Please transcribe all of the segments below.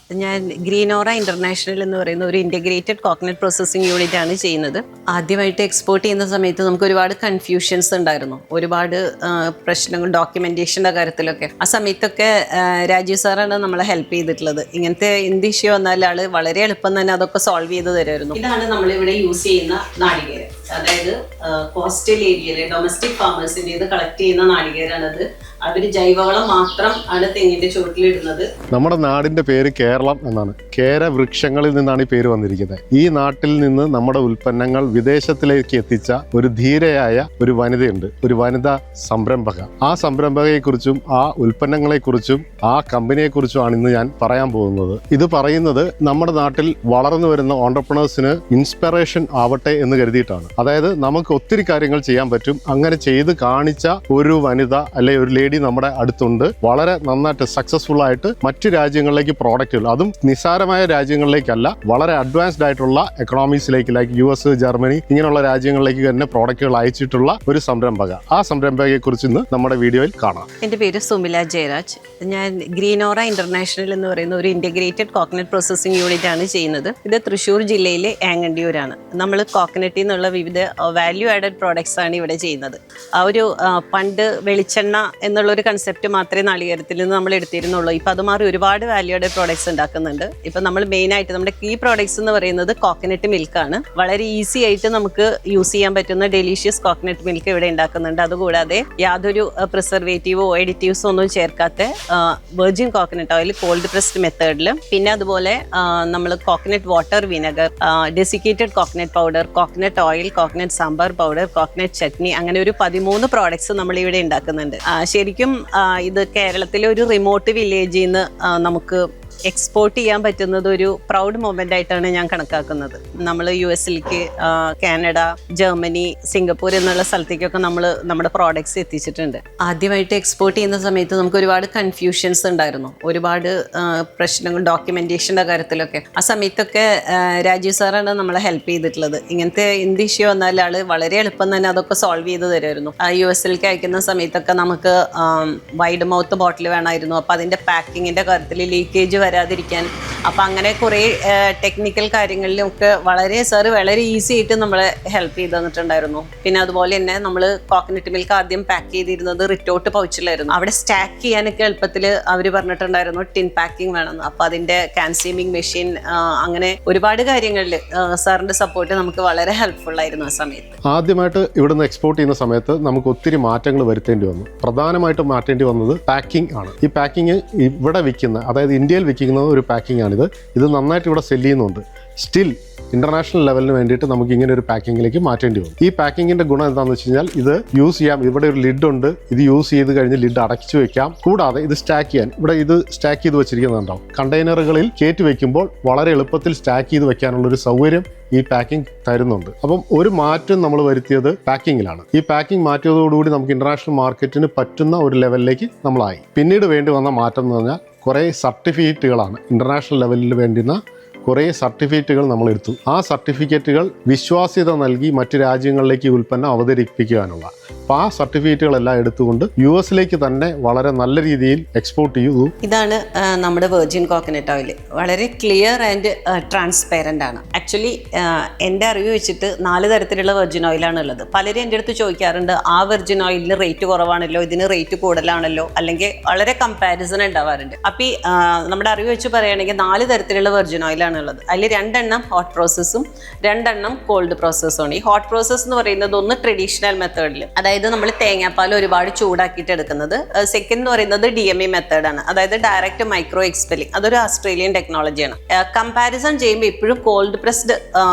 ഞാൻ ഗ്രീനോറ ഇന്റർനാഷണൽ എന്ന് പറയുന്ന ഒരു ഇന്റഗ്രേറ്റഡ് കോക്കനട്ട് പ്രോസസ്സിംഗ് യൂണിറ്റ് ആണ് ചെയ്യുന്നത്. ആദ്യമായിട്ട് എക്സ്പോർട്ട് ചെയ്യുന്ന സമയത്ത് നമുക്ക് ഒരുപാട് കൺഫ്യൂഷൻസ് ഉണ്ടായിരുന്നു, ഒരുപാട് പ്രശ്നങ്ങൾ ഡോക്യുമെന്റേഷൻ്റെ കാര്യത്തിലൊക്കെ. ആ സമയത്തൊക്കെ രാജീവ് സാറാണ് നമ്മളെ ഹെൽപ്പ് ചെയ്തിട്ടുള്ളത്. ഇങ്ങനത്തെ എന്ത് ഇഷ്യൂ വന്നാലും ആള് വളരെ എളുപ്പം തന്നെ അതൊക്കെ സോൾവ് ചെയ്ത് തരുമായിരുന്നു. ഇതാണ് നമ്മളിവിടെ യൂസ് ചെയ്യുന്ന നാളികേരം, അതായത് കോസ്റ്റൽ ഏരിയയിലെ ഡൊമസ്റ്റിക് ഫാമേഴ്സിൻ്റെ ഇത് കളക്ട് ചെയ്യുന്ന നാളികേരാണത്. അവര് ജൈവവളം മാത്രം ആണ് തെങ്ങിന്റെ ചുവട്ടിലിടുന്നത്. നമ്മുടെ നാടിന്റെ പേര് കേരളം എന്നാണ്. കേര വൃക്ഷങ്ങളിൽ നിന്നാണ് ഈ പേര് വന്നിരിക്കുന്നത്. ഈ നാട്ടിൽ നിന്ന് നമ്മുടെ ഉൽപ്പന്നങ്ങൾ വിദേശത്തിലേക്ക് എത്തിച്ച ഒരു ധീരയായ ഒരു വനിതയുണ്ട്, ഒരു വനിതാ സംരംഭക. ആ സംരംഭകയെക്കുറിച്ചും ആ ഉൽപ്പന്നങ്ങളെക്കുറിച്ചും ആ കമ്പനിയെക്കുറിച്ചുമാണ് ഇന്ന് ഞാൻ പറയാൻ പോകുന്നത്. ഇത് പറയുന്നത് നമ്മുടെ നാട്ടിൽ വളർന്നു വരുന്ന ഓൺടർപ്രണേഴ്സിന് ഇൻസ്പിറേഷൻ ആവട്ടെ എന്ന് കരുതിയിട്ടാണ്. അതായത് നമുക്ക് ഒത്തിരി കാര്യങ്ങൾ ചെയ്യാൻ പറ്റും, അങ്ങനെ ചെയ്ത് കാണിച്ച ഒരു വനിത അല്ലെ ഒരു ലേഡി നമ്മുടെ അടുത്തുണ്ട്. വളരെ നന്നായിട്ട് സക്സസ്ഫുൾ ആയിട്ട് മറ്റു രാജ്യങ്ങളിലേക്ക് പ്രോഡക്റ്റുകൾ, അതും നിസ്സാരമായ രാജ്യങ്ങളിലേക്കല്ല, വളരെ അഡ്വാൻസ്ഡ് ആയിട്ടുള്ള എക്കണോമീസിലേക്ക്, ലൈക്ക് US, ജർമ്മനി ഇങ്ങനെയുള്ള രാജ്യങ്ങളിലേക്ക് തന്നെ പ്രോഡക്റ്റുകൾ അയച്ചിട്ടുള്ള ഒരു സംരംഭക. ആ സംരംഭകയെ കുറിച്ച് ഇന്ന് നമ്മുടെ വീഡിയോയിൽ കാണാം. എൻ്റെ പേര് സുമില ജയരാജ്. ഞാൻ ഗ്രീനോറ ഇന്റർനാഷണൽ എന്ന് പറയുന്ന ഒരു ഇന്റഗ്രേറ്റഡ് കോക്കനട്ട് പ്രോസസ്സിംഗ് യൂണിറ്റ് ആണ് ചെയ്യുന്നത്. ഇത് തൃശ്ശൂർ ജില്ലയിലെ ആങ്ങണ്ടിയൂരാണ്. നമ്മൾ കോക്കനട്ടിൽ നിന്നുള്ള വിവിധ വാല്യൂ ആഡഡ് പ്രോഡക്ട്സ് ആണ് ഇവിടെ ചെയ്യുന്നത്. ആ ഒരു പണ്ട് വെളിച്ചെണ്ണ എന്നുള്ളൊരു കൺസെപ്റ്റ് മാത്രമേ നാളികേരത്തിൽ നിന്ന് നമ്മൾ എടുത്തിരുന്നുള്ളൂ. ഇപ്പം അത് മാറി ഒരുപാട് വാല്യൂ ആഡഡ് പ്രോഡക്ട്സ് ഉണ്ടാക്കുന്നുണ്ട്. ഇപ്പം നമ്മൾ മെയിനായിട്ട് നമ്മുടെ കീ പ്രോഡക്ട്സ് എന്ന് പറയുന്നത് കോക്കനട്ട് മിൽക്കാണ്. വളരെ ഈസി ആയിട്ട് നമുക്ക് യൂസ് ചെയ്യാൻ പറ്റുന്ന ഡെലീഷ്യസ് കോക്കനട്ട് മിൽക്ക് ഇവിടെ ഉണ്ടാക്കുന്നുണ്ട്. അതുകൂടാതെ യാതൊരു പ്രിസർവേറ്റീവോ എഡിറ്റീവ്സോ ഒന്നും ചേർക്കാത്ത virgin coconut oil called pressed മെത്തേഡിൽ, പിന്നെ അതുപോലെ നമ്മൾ coconut water, vinegar, desiccated coconut powder, coconut oil, coconut sambar powder, coconut chutney, അങ്ങനെ ഒരു 13 പ്രോഡക്ട്സ് നമ്മൾ ഇവിടെ ഉണ്ടാക്കുന്നുണ്ട്. ശരിക്കും ഇത് കേരളത്തിലെ ഒരു റിമോട്ട് വില്ലേജിൽ നിന്ന് നമുക്ക് എക്സ്പോർട്ട് ചെയ്യാൻ പറ്റുന്നത് ഒരു പ്രൗഡ് മൊമെന്റ് ആയിട്ടാണ് ഞാൻ കണക്കാക്കുന്നത്. നമ്മൾ US-ലേക്ക്, കാനഡ, ജർമ്മനി, സിംഗപ്പൂർ എന്നുള്ള സ്ഥലത്തേക്കൊക്കെ നമ്മൾ നമ്മുടെ പ്രോഡക്ട്സ് എത്തിച്ചിട്ടുണ്ട്. ആദ്യമായിട്ട് എക്സ്പോർട്ട് ചെയ്യുന്ന സമയത്ത് നമുക്ക് ഒരുപാട് കൺഫ്യൂഷൻസ് ഉണ്ടായിരുന്നു, ഒരുപാട് പ്രശ്നങ്ങൾ ഡോക്യുമെന്റേഷൻ്റെ കാര്യത്തിലൊക്കെ. ആ സമയത്തൊക്കെ രാജീവ് സാറാണ് നമ്മളെ ഹെൽപ്പ് ചെയ്തിട്ടുള്ളത്. ഇങ്ങനത്തെ എന്ത് ഇഷ്യൂ വന്നാലും ആള് വളരെ എളുപ്പം തന്നെ അതൊക്കെ സോൾവ് ചെയ്ത് തരുമായിരുന്നു. US-ലേക്ക് അയക്കുന്ന സമയത്തൊക്കെ നമുക്ക് വൈഡ് മൗത്ത് ബോട്ടിൽ വേണമായിരുന്നു. അപ്പോൾ അതിൻ്റെ പാക്കിങ്ങിൻ്റെ കാര്യത്തിൽ ലീക്കേജ് വരാതിരിക്കാൻ, അപ്പം അങ്ങനെ കുറേ ടെക്നിക്കൽ കാര്യങ്ങളിലൊക്കെ വളരെ ഈസി ആയിട്ട് നമ്മളെ ഹെൽപ്പ് ചെയ്ത് തന്നിട്ടുണ്ടായിരുന്നു. പിന്നെ അതുപോലെ തന്നെ നമ്മൾ കോക്കനട്ട് മിൽക്ക് ആദ്യം പാക്ക് ചെയ്തിരുന്നത് റിറ്റോട്ട് പൗച്ചിലായിരുന്നു. അവിടെ സ്റ്റാക്ക് ചെയ്യാനൊക്കെ എളുപ്പത്തിൽ അവർ പറഞ്ഞിട്ടുണ്ടായിരുന്നു ടിൻ പാക്കിംഗ് വേണമെന്ന്. അപ്പം അതിൻ്റെ കാൻസീമിങ് മെഷീൻ, അങ്ങനെ ഒരുപാട് കാര്യങ്ങളിൽ സാറിൻ്റെ സപ്പോർട്ട് നമുക്ക് വളരെ ഹെൽപ്ഫുൾ ആയിരുന്നു ആ സമയത്ത്. ആദ്യമായിട്ട് ഇവിടുന്ന് എക്സ്പോർട്ട് ചെയ്യുന്ന സമയത്ത് നമുക്ക് ഒത്തിരി മാറ്റങ്ങൾ വരുത്തേണ്ടി വന്നു. പ്രധാനമായിട്ടും മാറ്റേണ്ടി വന്നത് പാക്കിംഗ് ആണ്. ഈ പാക്കിംഗ് ഇവിടെ വിൽക്കുന്ന, അതായത് ഇന്ത്യയിൽ വിൽക്കുന്ന ഒരു പാക്കിംഗ് ആണിത്. ഇത് നന്നായിട്ട് ഇവിടെ സെല് ചെയ്യുന്നുണ്ട്. സ്റ്റിൽ ഇന്റർനാഷണൽ ലെവലിന് വേണ്ടിയിട്ട് നമുക്ക് ഇങ്ങനെ ഒരു പാക്കിങ്ങിലേക്ക് മാറ്റേണ്ടി വന്നു. ഈ പാക്കിങ്ങിന്റെ ഗുണം എന്താണെന്ന് വെച്ച് കഴിഞ്ഞാൽ ഇത് യൂസ് ചെയ്യാം. ഇവിടെ ഒരു ലിഡ് ഉണ്ട്, ഇത് യൂസ് ചെയ്ത് കഴിഞ്ഞ് ലിഡ് അടച്ചു വെക്കാം. കൂടാതെ ഇത് സ്റ്റാക്ക് ചെയ്യാൻ, ഇവിടെ ഇത് സ്റ്റാക്ക് ചെയ്ത് വെച്ചിരിക്കുന്നുണ്ടാവും. കണ്ടെയ്നറുകളിൽ കയറ്റി വെക്കുമ്പോൾ വളരെ എളുപ്പത്തിൽ സ്റ്റാക്ക് ചെയ്ത് വെക്കാനുള്ള ഒരു സൗകര്യം ഈ പാക്കിംഗ് തരുന്നുണ്ട്. അപ്പം ഒരു മാറ്റം നമ്മൾ വരുത്തിയത് പാക്കിങ്ങിലാണ്. ഈ പാക്കിംഗ് മാറ്റിയതോടുകൂടി നമുക്ക് ഇന്റർനാഷണൽ മാർക്കറ്റിന് പറ്റുന്ന ഒരു ലെവലിലേക്ക് നമ്മളായി. പിന്നീട് വേണ്ടി വന്ന മാറ്റം എന്ന് പറഞ്ഞാൽ കുറേ സർട്ടിഫിക്കറ്റുകളാണ്. ഇന്റർനാഷണൽ ലെവലിൽ വേണ്ടുന്ന കുറേ സർട്ടിഫിക്കറ്റുകൾ നമ്മൾ എടുത്തു. ആ സർട്ടിഫിക്കറ്റുകൾ വിശ്വാസ്യത നൽകി മറ്റു രാജ്യങ്ങളിലേക്ക് ഉൽപ്പന്നം അവതരിപ്പിക്കാനുള്ള, അപ്പോൾ ആ സർട്ടിഫിക്കറ്റുകളെല്ലാം എടുത്തുകൊണ്ട് US-ലേക്ക് തന്നെ വളരെ നല്ല രീതിയിൽ എക്സ്പോർട്ട് ചെയ്തു. ഇതാണ് നമ്മുടെ വെർജിൻ കോക്കനട്ട് ഓയിൽ. വളരെ ക്ലിയർ ആൻഡ് ട്രാൻസ്പെറൻ്റ് ആണ്. ആക്ച്വലി എൻ്റെ അറിവ് വെച്ചിട്ട് 4 തരത്തിലുള്ള വെർജിൻ ഓയിലാണ് ഉള്ളത്. പലരും എൻ്റെ അടുത്ത് ചോദിക്കാറുണ്ട്, ആ വെർജിൻ ഓയിലിന് റേറ്റ് കുറവാണല്ലോ, ഇതിന് റേറ്റ് കൂടുതലാണല്ലോ, അല്ലെങ്കിൽ വളരെ കമ്പാരിസൺ ഉണ്ടാവാറുണ്ട്. അപ്പോൾ നമ്മുടെ അറിവ് വെച്ച് പറയുകയാണെങ്കിൽ 4 തരത്തിലുള്ള വെർജിൻ ഓയിലാണ് ഉള്ളത്. അതിൽ 2 എണ്ണം ഹോട്ട് പ്രോസസ്സും 2 എണ്ണം കോൾഡ് പ്രോസസ്സുമാണ്. ഈ ഹോട്ട് പ്രോസസ്സ് എന്ന് പറയുന്നത് ഒന്ന് ട്രഡീഷണൽ മെത്തേഡിൽ, അതായത് നമ്മൾ തേങ്ങാപ്പാൽ ഒരുപാട് ചൂടാക്കിയിട്ട് എടുക്കുന്നത്. സെക്കൻഡ് എന്ന് പറയുന്നത് DME മെത്തേഡാണ്, അതായത് ഡയറക്റ്റ് മൈക്രോ എക്സ്പെല്ലിംഗ്. അതൊരു ഓസ്ട്രേലിയൻ ടെക്നോളജിയാണ്. കമ്പാരിസൺ ചെയ്യുമ്പോൾ എപ്പോഴും കോൾഡ് പ്രസ്ഡ്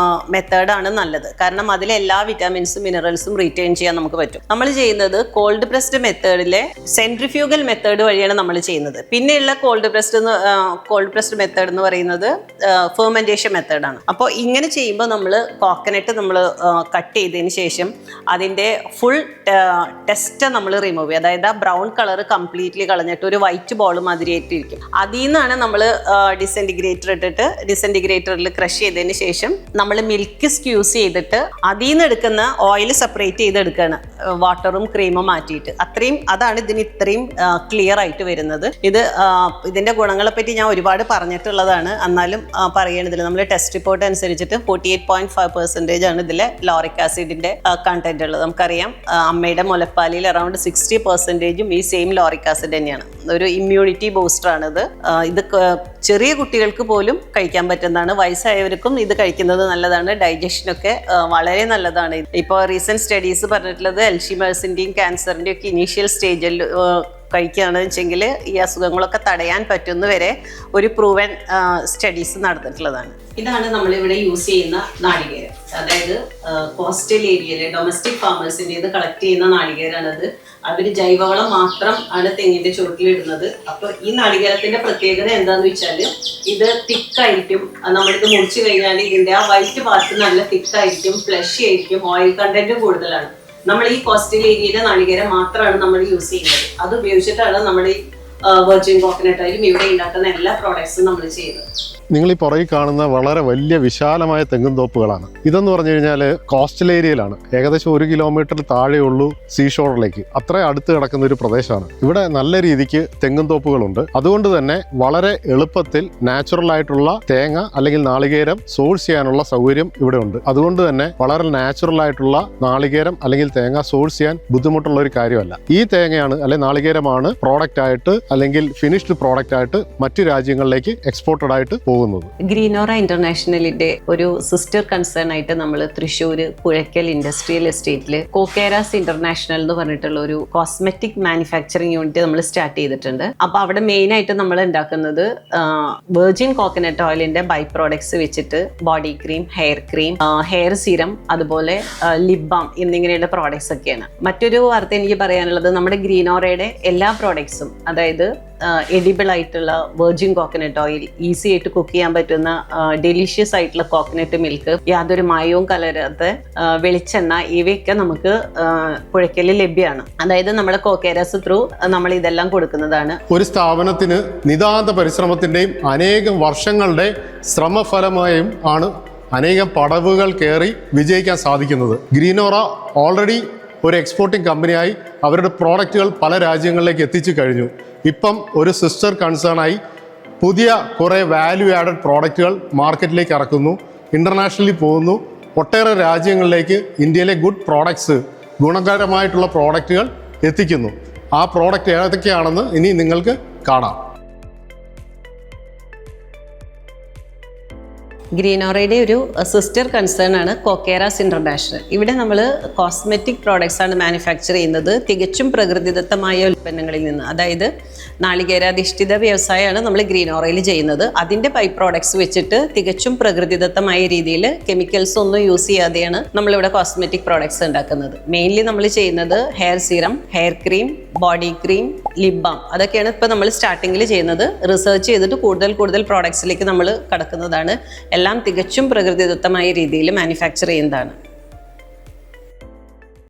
മെത്തേഡാണ് നല്ലത്, കാരണം അതിലെ എല്ലാ വിറ്റാമിൻസും മിനറൽസും റീറ്റെയിൻ ചെയ്യാൻ നമുക്ക് പറ്റും. നമ്മൾ ചെയ്യുന്നത് കോൾഡ് പ്രസ്ഡ് മെത്തേഡിലെ സെൻട്രിഫ്യൂഗൽ മെത്തേഡ് വഴിയാണ് നമ്മൾ ചെയ്യുന്നത്. പിന്നെയുള്ള കോൾഡ് പ്രസ്ഡ് മെത്തേഡ് എന്ന് പറയുന്നത് ഫെർമെന്റേഷൻ മെത്തേഡാണ്. അപ്പോൾ ഇങ്ങനെ ചെയ്യുമ്പോൾ നമ്മൾ കോക്കനട്ട് നമ്മൾ കട്ട് ചെയ്തതിന് ശേഷം അതിൻ്റെ ഫുൾ ടെസ്റ്റ് നമ്മൾ റിമൂവ് ചെയ്യും. അതായത് ആ ബ്രൗൺ കളർ കംപ്ലീറ്റ്ലി കളഞ്ഞിട്ട് ഒരു വൈറ്റ് ബോൾ മാതിരിയായിട്ടിരിക്കും. അതിൽ നിന്നാണ് നമ്മൾ ഡിസെൻറ്റിഗ്രേറ്റർ ഇട്ടിട്ട് ഡിസെൻറ്റിഗ്രേറ്ററിൽ ക്രഷ് ചെയ്തതിന് ശേഷം നമ്മൾ മിൽക്ക് സ്ക്യൂസ് ചെയ്തിട്ട് അതിൽ നിന്ന് എടുക്കുന്ന ഓയിൽ സെപ്പറേറ്റ് ചെയ്തെടുക്കുകയാണ്. വാട്ടറും ക്രീമും മാറ്റിയിട്ട് അതാണ് ഇതിന് ഇത്രയും ക്ലിയർ ആയിട്ട് വരുന്നത്. ഇതിന്റെ ഗുണങ്ങളെ പറ്റി ഞാൻ ഒരുപാട് പറഞ്ഞിട്ടുള്ളതാണ്, എന്നാലും പറയണതിൽ നമ്മൾ ടെസ്റ്റ് റിപ്പോർട്ട് അനുസരിച്ചിട്ട് 48.5% ആണ് ഇതിലെ ലോറിക് ആസിഡിന്റെ കണ്ടന്റ് ഉള്ളത്. നമുക്കറിയാം അമ്മയുടെ മുലപ്പാലിൽ അറൌണ്ട് 60% ഈ സെയിം ലോറിക് ആസിഡ് തന്നെയാണ്. ഒരു ഇമ്മ്യൂണിറ്റി ബൂസ്റ്റർ ആണിത്. ഇത് ചെറിയ കുട്ടികൾക്ക് പോലും കഴിക്കാൻ പറ്റുന്നതാണ്, വയസ്സായവർക്കും ഇത് കഴിക്കുന്നത് നല്ലതാണ്, ഡൈജഷനൊക്കെ വളരെ നല്ലതാണ്. ഇപ്പോൾ റീസെന്റ് സ്റ്റഡീസ് പറഞ്ഞിട്ടുള്ളത് അൽഷിമേഴ്സിന്റെയും ക്യാൻസറിന്റെയും ഒക്കെ ഇനീഷ്യൽ സ്റ്റേജിൽ കഴിക്കുകയാണെന്ന് വെച്ചെങ്കിൽ ഈ അസുഖങ്ങളൊക്കെ തടയാൻ പറ്റുന്ന വരെ ഒരു പ്രൂവൻ സ്റ്റഡീസ് നടന്നിട്ടുള്ളതാണ്. ഇതാണ് നമ്മളിവിടെ യൂസ് ചെയ്യുന്ന നാളികേരം. അതായത് കോസ്റ്റൽ ഏരിയയിലെ ഡൊമസ്റ്റിക് ഫാമേഴ്സിൻ്റെ ഇത് കളക്ട് ചെയ്യുന്ന നാളികേരാണത്. അവർ ജൈവവളം മാത്രം ആണ് തെങ്ങിന്റെ ചുവട്ടിലിടുന്നത്. അപ്പോൾ ഈ നാളികേരത്തിന്റെ പ്രത്യേകത എന്താണെന്ന് വെച്ചാൽ ഇത് തിക്കായിരിക്കും. നമ്മളിത് മുറിച്ച് കഴിഞ്ഞാൽ ഇതിന്റെ ആ വൈറ്റ് പാർട്ട് നല്ല തിക്കായിരിക്കും, ഫ്ലഷി ആയിരിക്കും, ഓയിൽ കണ്ടന്റ് കൂടുതലാണ്. നമ്മൾ ഈ കോസ്റ്റൽ ഏരിയയിലെ നാളികേരം മാത്രമാണ് നമ്മൾ യൂസ് ചെയ്യുന്നത്. അത് ഉപയോഗിച്ചിട്ടാണ് നമ്മൾ ഈ വെർജിൻ കോക്കനട്ട് ഓയിലും ഇവിടെ ഉണ്ടാക്കുന്ന എല്ലാ പ്രോഡക്ട്സും നമ്മൾ ചെയ്യുന്നത്. നിങ്ങൾ ഈ പുറകിൽ കാണുന്ന വളരെ വലിയ വിശാലമായ തെങ്ങും തോപ്പുകളാണ്. ഇതെന്ന് പറഞ്ഞു കഴിഞ്ഞാൽ കോസ്റ്റൽ ഏരിയയിലാണ്, ഏകദേശം 1 കിലോമീറ്റർ താഴെയുള്ളൂ സീഷോറിലേക്ക്, അത്ര അടുത്ത് കിടക്കുന്ന ഒരു പ്രദേശമാണ്. ഇവിടെ നല്ല രീതിക്ക് തെങ്ങും തോപ്പുകളുണ്ട്. അതുകൊണ്ട് തന്നെ വളരെ എളുപ്പത്തിൽ നാച്ചുറൽ ആയിട്ടുള്ള തേങ്ങ അല്ലെങ്കിൽ നാളികേരം സോഴ്സ് ചെയ്യാനുള്ള സൗകര്യം ഇവിടെ ഉണ്ട്. അതുകൊണ്ട് തന്നെ വളരെ നാച്ചുറൽ ആയിട്ടുള്ള നാളികേരം അല്ലെങ്കിൽ തേങ്ങ സോഴ്സ് ചെയ്യാൻ ബുദ്ധിമുട്ടുള്ള ഒരു കാര്യമല്ല. ഈ തേങ്ങയാണ് അല്ലെങ്കിൽ നാളികേരമാണ് പ്രോഡക്റ്റ് ആയിട്ട് അല്ലെങ്കിൽ ഫിനിഷ്ഡ് പ്രോഡക്റ്റ് ആയിട്ട് മറ്റു രാജ്യങ്ങളിലേക്ക് എക്സ്പോർട്ടഡ് ആയിട്ട് പോകുന്നത്. ഗ്രീനോറ ഇന്റർനാഷണലിന്റെ ഒരു സിസ്റ്റർ കൺസേൺ ആയിട്ട് നമ്മൾ തൃശ്ശൂർ പുഴയ്ക്കൽ ഇൻഡസ്ട്രിയൽ എസ്റ്റേറ്റിൽ കോക്കേരാസ് ഇന്റർനാഷണൽ എന്ന് പറഞ്ഞിട്ടുള്ള ഒരു കോസ്മെറ്റിക് മാനുഫാക്ചറിങ് യൂണിറ്റ് നമ്മൾ സ്റ്റാർട്ട് ചെയ്തിട്ടുണ്ട്. അപ്പൊ അവിടെ മെയിൻ ആയിട്ട് നമ്മൾ ഉണ്ടാക്കുന്നത് വെർജിൻ കോക്കനട്ട് ഓയിലിന്റെ ബൈ പ്രോഡക്ട്സ് വെച്ചിട്ട് ബോഡി ക്രീം, ഹെയർ സീരം, അതുപോലെ ലിപ് ബാം എന്നിങ്ങനെയുള്ള പ്രോഡക്ട്സ് ഒക്കെയാണ്. മറ്റൊരു വാർത്ത എനിക്ക് പറയാനുള്ളത്, നമ്മുടെ ഗ്രീനോറയുടെ എല്ലാ പ്രോഡക്ട്സും, അതായത് എഡിബിൾ ആയിട്ടുള്ള വെർജിൻ കോക്കനട്ട് ഓയിൽ, ഈസി ആയിട്ട് കുക്ക് ചെയ്യാൻ പറ്റുന്ന ഡെലിഷ്യസ് ആയിട്ടുള്ള കോക്കനട്ട് മിൽക്ക്, യാതൊരു മായവും കലരാത്ത വെളിച്ചെണ്ണ, ഇവയൊക്കെ നമുക്ക് പുഴയ്ക്കലിൽ ലഭ്യമാണ്. അതായത് നമ്മുടെ കോക്കേരാസ് ത്രൂ നമ്മൾ ഇതെല്ലാം കൊടുക്കുന്നതാണ്. ഒരു സ്ഥാപനത്തിന് നിതാന്ത പരിശ്രമത്തിന്റെയും അനേകം വർഷങ്ങളുടെ ശ്രമഫലമായും ആണ് അനേകം പടവുകൾ കയറി വിജയിക്കാൻ സാധിക്കുന്നത്. ഗ്രീനോറ ഓൾറെഡി ഒരു എക്സ്പോർട്ടിംഗ് കമ്പനിയായി അവരുടെ പ്രോഡക്റ്റുകൾ പല രാജ്യങ്ങളിലേക്ക് എത്തിച്ചു കഴിഞ്ഞു. ഇപ്പം ഒരു സിസ്റ്റർ കൺസേണായി പുതിയ കുറേ വാല്യൂ ആഡഡ് പ്രോഡക്റ്റുകൾ മാർക്കറ്റിലേക്ക് ഇറക്കുന്നു, ഇൻ്റർനാഷണലി പോകുന്നു. ഒട്ടേറെ രാജ്യങ്ങളിലേക്ക് ഇന്ത്യയിലെ ഗുഡ് പ്രോഡക്ട്സ്, ഗുണകരമായിട്ടുള്ള പ്രോഡക്റ്റുകൾ എത്തിക്കുന്നു. ആ പ്രോഡക്റ്റ് ഏതൊക്കെയാണെന്ന് ഇനി നിങ്ങൾക്ക് കാണാം. ഗ്രീനോറയുടെ ഒരു സിസ്റ്റർ കൺസേൺ ആണ് കോക്കേരാസ് ഇന്റർനാഷണൽ. ഇവിടെ നമ്മൾ കോസ്മെറ്റിക് പ്രോഡക്ട്സ് ആണ് മാനുഫാക്ചർ ചെയ്യുന്നത്, തികച്ചും പ്രകൃതിദത്തമായ ഉൽപ്പന്നങ്ങളിൽ നിന്ന്. അതായത് നാളികേരാധിഷ്ഠിത വ്യവസായമാണ് നമ്മൾ ഗ്രീനോറയിൽ ചെയ്യുന്നത്. അതിൻ്റെ ബൈ പ്രോഡക്ട്സ് വെച്ചിട്ട് തികച്ചും പ്രകൃതിദത്തമായ രീതിയിൽ കെമിക്കൽസ് ഒന്നും യൂസ് ചെയ്യാതെയാണ് നമ്മളിവിടെ കോസ്മെറ്റിക് പ്രോഡക്ട്സ് ഉണ്ടാക്കുന്നത്. മെയിൻലി നമ്മൾ ചെയ്യുന്നത് hair serum, hair cream, body cream, lip balm, അതൊക്കെയാണ് ഇപ്പോൾ നമ്മൾ സ്റ്റാർട്ടിങ്ങിൽ ചെയ്യുന്നത്. റിസർച്ച് ചെയ്തിട്ട് കൂടുതൽ പ്രോഡക്ട്സിലേക്ക് നമ്മൾ കടക്കുന്നതാണ്. എല്ലാം തികച്ചും പ്രകൃതിദത്തമായ രീതിയിൽ മാനുഫാക്ചർ ചെയ്യുന്നതാണ്.